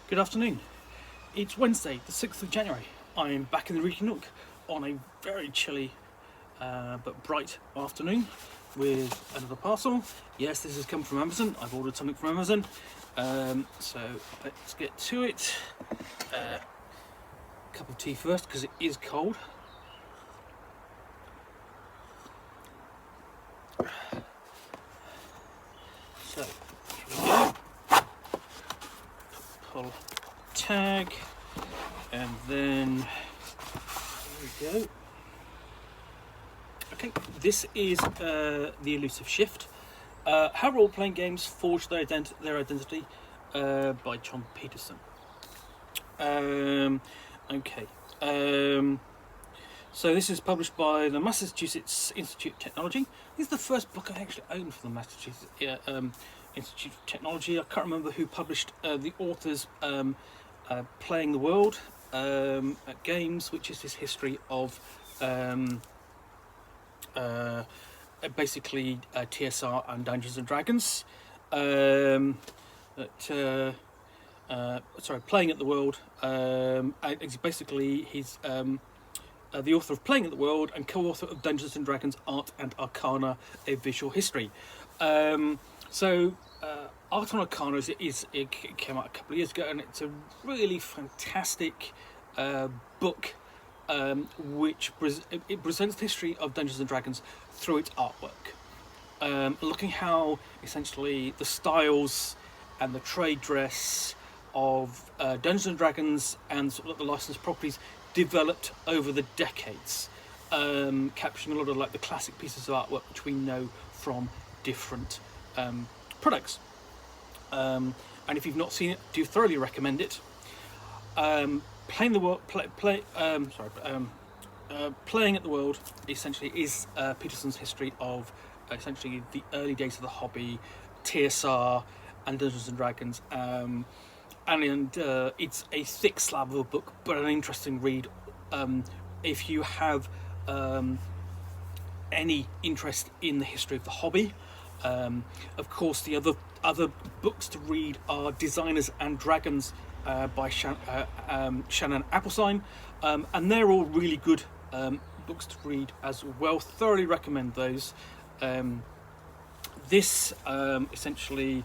Good afternoon. It's Wednesday, the 6th of January. I'm back in the Reeking Nook on a very chilly but bright afternoon with another parcel. Yes, this has come from Amazon. I've ordered something from Amazon. So let's get to it. Cup of tea first because it is cold. So, here we go. Pull tag, and then here we go. Okay, this is the Elusive Shift. How role-playing games forge their identity by Jon Peterson. Okay. So this is published by the Massachusetts Institute of Technology. This is the first book I actually own from the Massachusetts Institute of Technology. I can't remember who published the authors Playing the World Games, which is this history of basically TSR and Dungeons and Dragons. Playing at the World. Basically, he's the author of Playing at the World and co-author of Dungeons and Dragons: Art and Arcana, a Visual History. Art and Arcana it came out a couple of years ago, and it's a really fantastic book, which it presents the history of Dungeons and Dragons through its artwork, looking how essentially the styles and the trade dress of Dungeons and Dragons and sort of the licensed properties developed over the decades, capturing a lot of like the classic pieces of artwork which we know from different products. And if you've not seen it, do thoroughly recommend it. Playing at the World essentially is Peterson's history of essentially the early days of the hobby, TSR, and Dungeons and Dragons. It's a thick slab of a book, but an interesting read if you have any interest in the history of the hobby. Of course, the other books to read are Designers and Dragons by Shannon Appelstein, and they're all really good books to read as well. Thoroughly recommend those. This essentially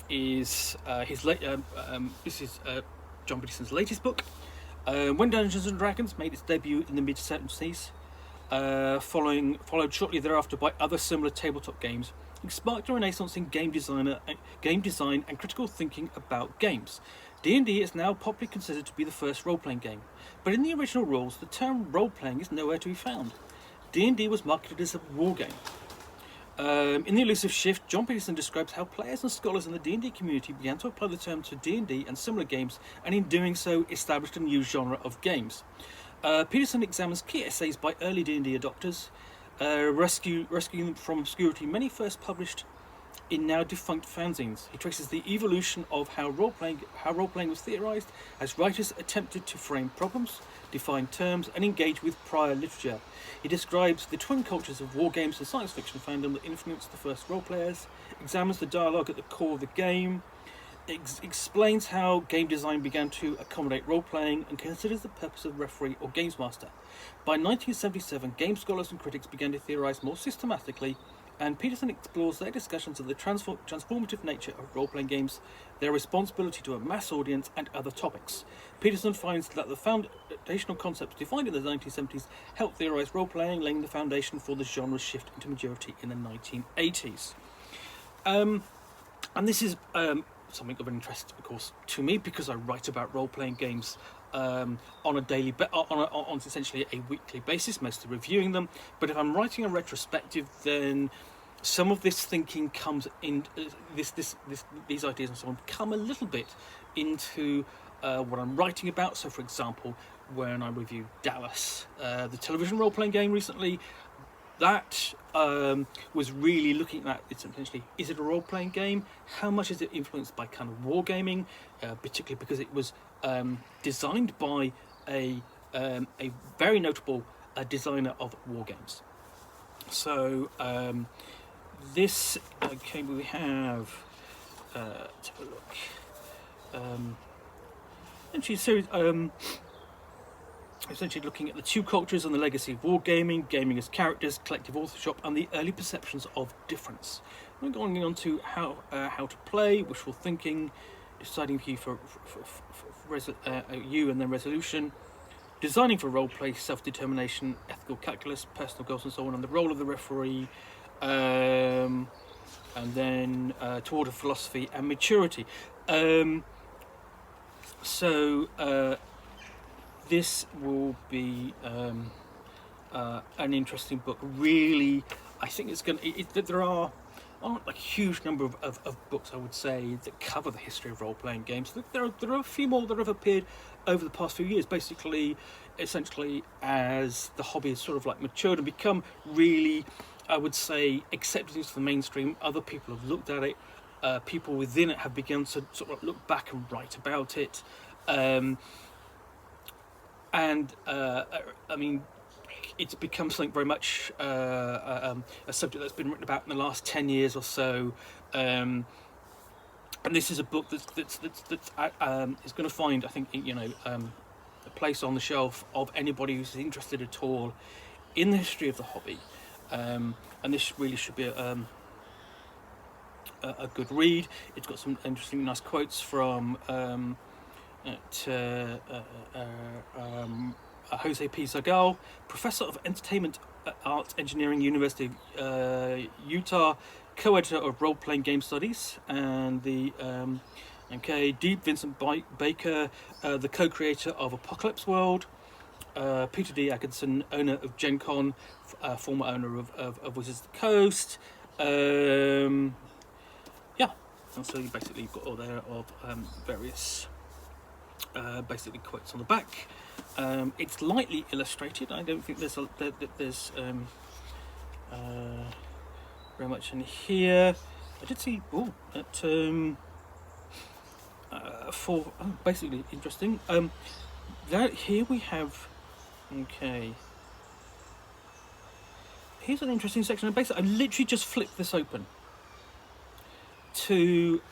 is his this is Jon Peterson's latest book. When Dungeons and Dragons made its debut in the mid-70s, followed shortly thereafter by other similar tabletop games, it sparked a renaissance in game design and critical thinking about games. D&D is now popularly considered to be the first role-playing game, but in the original rules, the term role-playing is nowhere to be found. D&D was marketed as a war game. In the Elusive Shift, Jon Peterson describes how players and scholars in the D&D community began to apply the term to D&D and similar games, and in doing so, established a new genre of games. Peterson examines key essays by early D&D adopters, rescuing them from obscurity, many first published in now defunct fanzines. He traces the evolution of how role-playing was theorized as writers attempted to frame problems, define terms, and engage with prior literature. He describes the twin cultures of war games and science fiction fandom that influenced the first role-players, examines the dialogue at the core of the game, explains how game design began to accommodate role-playing, and considers the purpose of referee or games master. By 1977, game scholars and critics began to theorize more systematically, and Peterson explores their discussions of the transformative nature of role-playing games, their responsibility to a mass audience, and other topics. Peterson finds that the foundational concepts defined in the 1970s helped theorize role-playing, laying the foundation for the genre's shift into maturity in the 1980s. And this is something of interest, of course, to me, because I write about role-playing games on a daily, on essentially a weekly basis, mostly reviewing them. But if I'm writing a retrospective, then some of this thinking comes in. These ideas and so on come a little bit into what I'm writing about. So, for example, when I reviewed Dallas, the television role-playing game recently, that was really looking at it essentially. Is it a role-playing game? How much is it influenced by kind of wargaming, particularly because it was designed by a very notable designer of war games. So we have let's have a look. essentially a series. Essentially looking at the two cultures and the legacy of wargaming, gaming as characters, collective authorship, and the early perceptions of difference. We're going on to how to play, wishful thinking, deciding for you and then resolution, designing for roleplay, self-determination, ethical calculus, personal goals, and so on, and the role of the referee, and then toward a philosophy and maturity. This will be an interesting book. Really, I think it's going to. There aren't a huge number of books, I would say, that cover the history of role-playing games. There are a few more that have appeared over the past few years, essentially, as the hobby has sort of like matured and become really, I would say, accepted into the mainstream. Other people have looked at it. People within it have begun to sort of look back and write about it. I mean, it's become something very much a subject that's been written about in the last 10 years or so. And this is a book that's is going to find, I think, a place on the shelf of anybody who's interested at all in the history of the hobby. And this really should be a good read. It's got some interesting, nice quotes from Jose P. Zagal, Professor of Entertainment Arts Engineering, University of Utah, co-editor of Role Playing Game Studies, and the Deep Vincent Baker, the co-creator of Apocalypse World, Peter D. Atkinson, owner of Gen Con, former owner of Wizards of the Coast. And so basically you've got all there of various basically quotes on the back. It's lightly illustrated. I don't think there's very much in here. I did see basically interesting. That here we have. Okay. Here's an interesting section. Basically, I literally just flipped this open to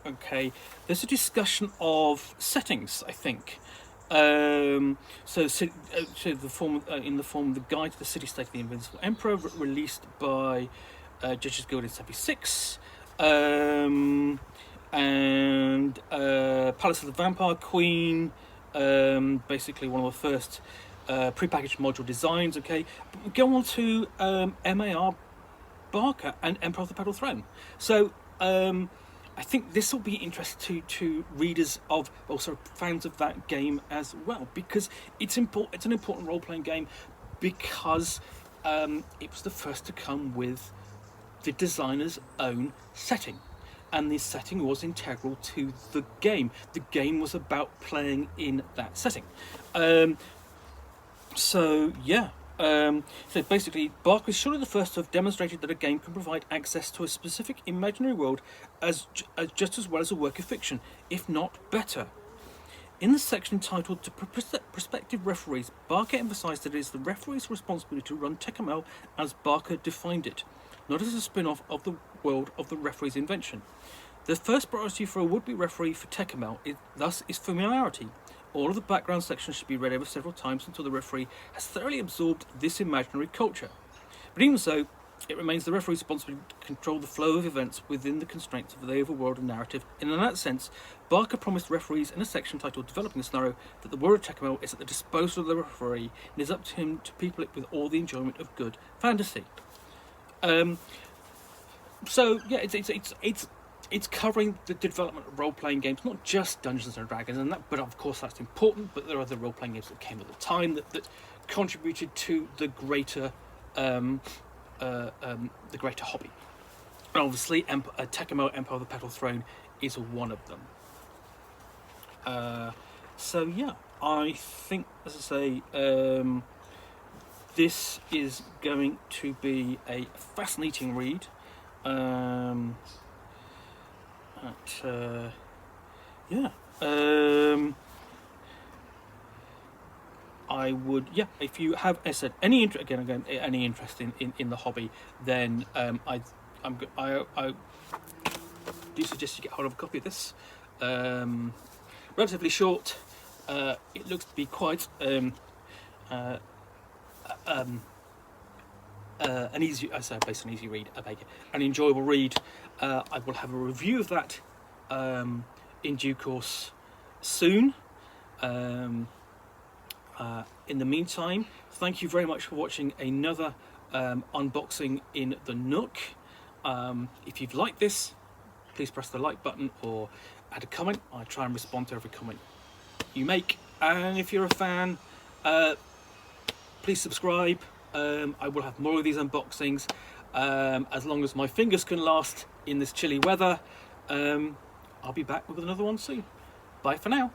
okay, there's a discussion of settings, I think. So the form in the form of the Guide to the City-State of the Invincible Emperor, released by Judges Guild in '76, and Palace of the Vampire Queen, basically one of the first prepackaged module designs. Okay, go on to MAR Barker and Emperor of the Petal Throne. So I think this will be interesting to readers of, also fans of that game as well, because it's an important role-playing game, because it was the first to come with the designer's own setting, and this setting was integral to the game. The game was about playing in that setting. So basically, Barker is surely the first to have demonstrated that a game can provide access to a specific imaginary world as just as well as a work of fiction, if not better. In the section titled To Prospective Referees, Barker emphasised that it is the referee's responsibility to run TechML as Barker defined it, not as a spin-off of the world of the referee's invention. The first priority for a would-be referee for TechML is familiarity. All of the background sections should be read over several times until the referee has thoroughly absorbed this imaginary culture. But even so, it remains the referee's responsibility to control the flow of events within the constraints of the overworld and narrative. And in that sense, Barker promised referees in a section titled Developing a Scenario that the world of TechML is at the disposal of the referee and it is up to him to people it with all the enjoyment of good fantasy. It's covering the development of role-playing games, not just Dungeons and Dragons, and that, but of course that's important. But there are other role-playing games that came at the time that contributed to the greater hobby. And obviously, TechML Empire of the Petal Throne is one of them. I think, as I say, this is going to be a fascinating read. I would, if you have, as I said, any interest in the hobby, then I do suggest you get hold of a copy of this. Relatively short. It looks to be quite an easy, I say based on easy read, an enjoyable read. I will have a review of that in due course soon. In the meantime, thank you very much for watching another unboxing in the Nook. If you've liked this, please press the like button or add a comment. I try and respond to every comment you make. And if you're a fan, please subscribe. I will have more of these unboxings as long as my fingers can last in this chilly weather. I'll be back with another one soon. Bye for now.